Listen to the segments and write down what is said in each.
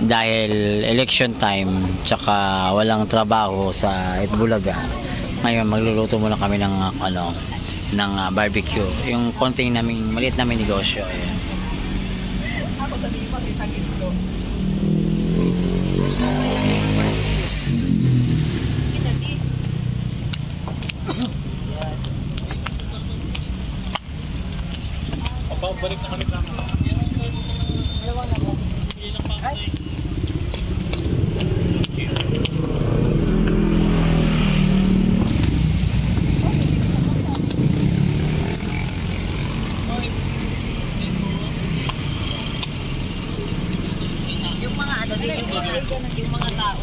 dahil election time tsaka walang trabaho sa Itbulaga. Ngayon magluluto muna kami ng barbecue. Yung konting naming maliit namin negosyo. Ayan. Balik na kami kami. Ay. Yung mga ano din yung mga tao.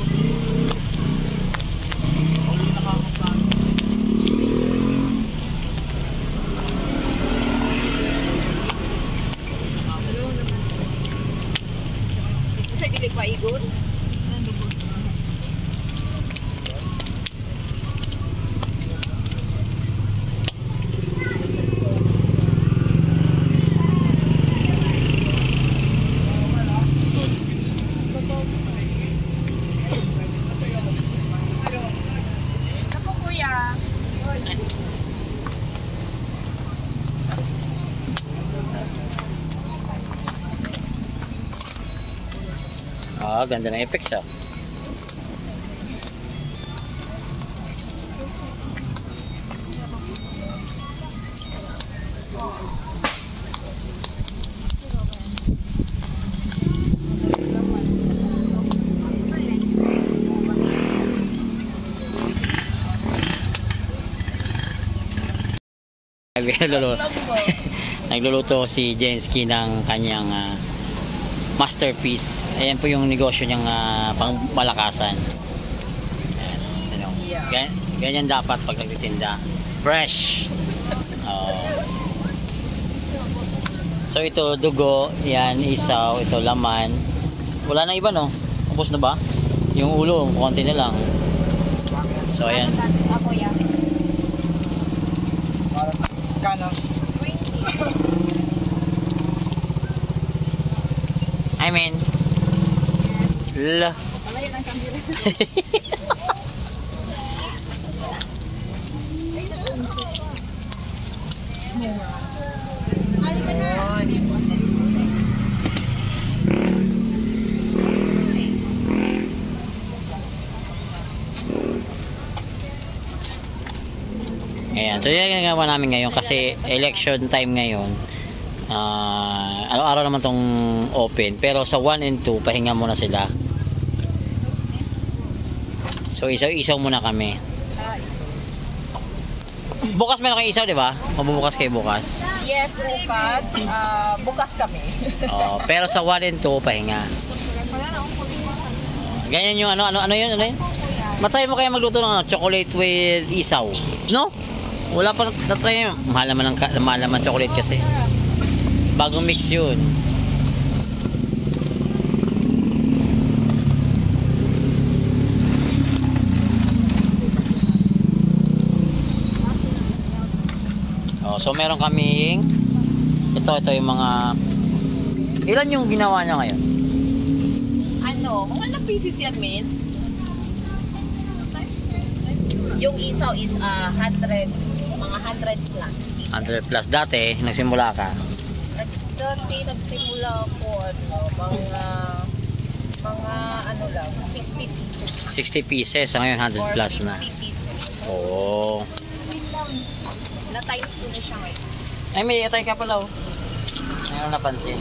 Paigon. Ako kuya. Ganda ng effects ah. Nagluluto si Jensky ng kanyang masterpiece. Ayan po yung negosyo niyang pang malakasan. Ayan. Ganyan dapat pag nagtitinda. Fresh. So ito dugo, yan isaw, ito laman. Wala na iba no? Tapos na ba? Yung ulo, konti na lang. So ayan. Kano? I mean, L. Ayan, so yan ang ginawa namin ngayon kasi election time ngayon. Araw-araw naman tong open, pero sa 1 and 2 pahinga muna sila. So isaw-isaw muna kami. Bukas meron kayo isaw, di ba? Mabubukas kayo bukas. Yes, bukas. Bukas kami. Pero sa 1 and 2 pahinga. Ganyan yung ano yun? Matry mo kaya magluto ng chocolate with isaw. No? Wala pa natry mo. Mahal naman chocolate kasi. Bagong mix yun. So meron kaming ito yung mga ilan yung ginawa niya ngayon? Mga ilang pieces yan, men? Yung isaw is 100, mga 100 plus pieces. 100 plus. Dati, nagsimula ka? Nagsimula ako, mga 60 pieces. 60 pieces. So ngayon, 100 plus na. Oo. Na times 2 na siya ngayon. Ay, may atay ka pala, oh. Ngayon napansin.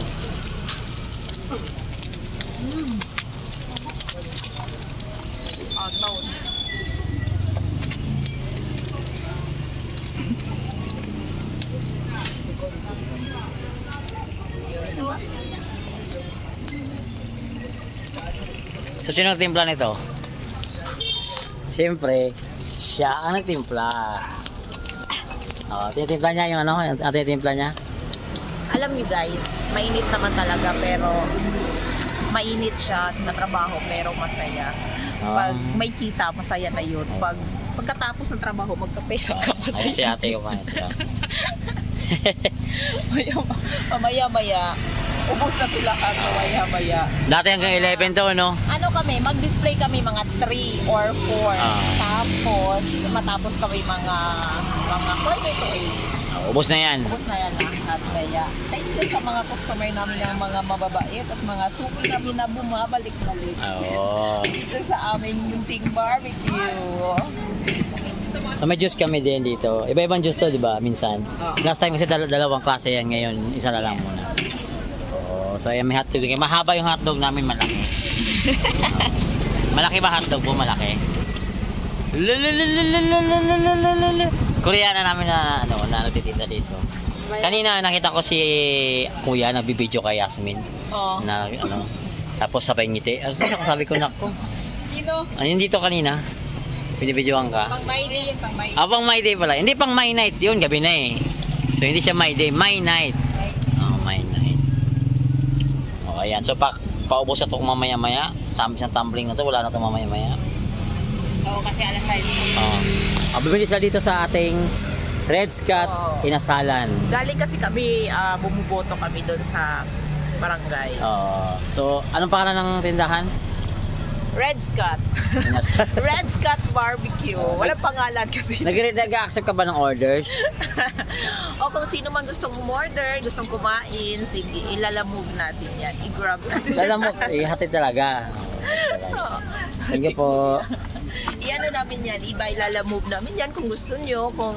Toast. So, sino nagtimpla nito? Siyempre, siya ang nagtimpla. Tinitimpla niya yung tinitimpla niya. Alam niyo guys, mainit naman talaga pero mainit siya na trabaho pero masaya. Pag may kita, masaya na yun. Pagkatapos ng trabaho, magkapera ka, masaya. Ay, si ate yung kanya. Maya-maya, ubos na sila lahat maya-maya. Dati hanggang 11 to, no? Ano kami, mag-display kami mga 3 or 4. Tapos, matapos kami mga 4 to 8. Ubos na yan. Ubos na yan lahat. Kaya, thank you sa mga customer namin ng mga mababait at mga suki namin na bumabalik-balik. Oo. Dito sa amin munting barbecue. So may juice kami din dito. Iba-ibang juice to, di ba? Minsan. Last time kasi dalawang klase yan. Ngayon, isa na lang muna. So ayan, may hotdog. Mahaba yung hotdog namin, malaki. Malaki ba hotdog po? Malaki. Koreana namin na nagtitinda dito. Kanina nakita ko si Kuya nagbibideo kay Yasmin. Na tapos sabay ngiti. Sabi ko, nako. Dito. Ano dito kanina? Binibidyoan ka? Pang my day yun, pang my day. Pang my day pala. Hindi pang my night yun, gabi na eh. So hindi siya my day, my night. My night. O ayan, so paubos na ito kung mamaya-maya. Isang tumbling na to, wala na ito mamaya-maya. Oo, kasi alas 6. Bibili sila dito sa ating Red Scott Inasalan. Galing kasi kami, bumuboto kami doon sa barangay. So, anong pangalan ng tindahan? Red Scott. Red Scott Barbecue. Walang pangalan kasi. Nag-accept ka ba ng orders? O kung sino man gustong umorder, gustong kumain, sige, ilalamove natin yan. I-grab natin. Lalamove, ihatid talaga. Thank you po. I-ano namin yan, ilalamove namin yan kung gusto nyo, kung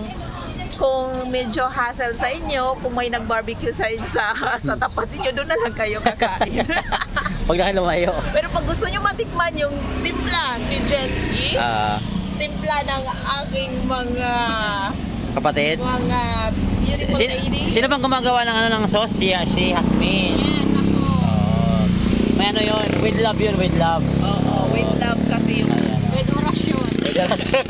medyo hassle sa inyo, kung may nag-barbecue sa tapat niyo, doon na lang kayo kakain. Pag na lumayo. Pero pag gusto nyo matikman yung timpla ni Jenski, timpla ng aking mga kapatid, mga beautiful ladies. Sino bang gumagawa ng sauce? Si Hasmin. Yes, ako. May ano yun, with love yun, with love. Oo, with love kasi yung With orasyon. With orasyon.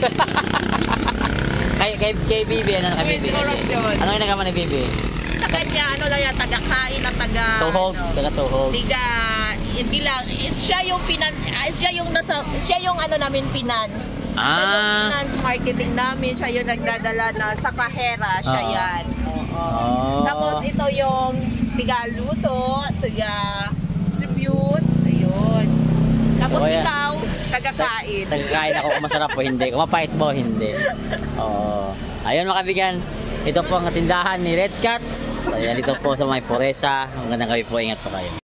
Kay Bibi, ano kay Bibi? with orasyon. Ano yung nagawa ni Bibi? Sa kanya, ano lang yan, taga-kain at Tuhog, taga-tuhog. Hindi lang, siya yung ano namin finance. Siya yung finance marketing namin, siya yung nagdadala na sa kahera, siya yan. Tapos ito yung tiga-luto, tiga-distribute, ayun. Tapos ikaw, taga-kain. Taga-kain ako kung masarap o hindi, kung mapait mo o hindi. Ayun mga kaibigan, ito po ang tindahan ni Red Scott. Ayan, dito po sa may Puresa. Magandang gabi po, ingat po kayo.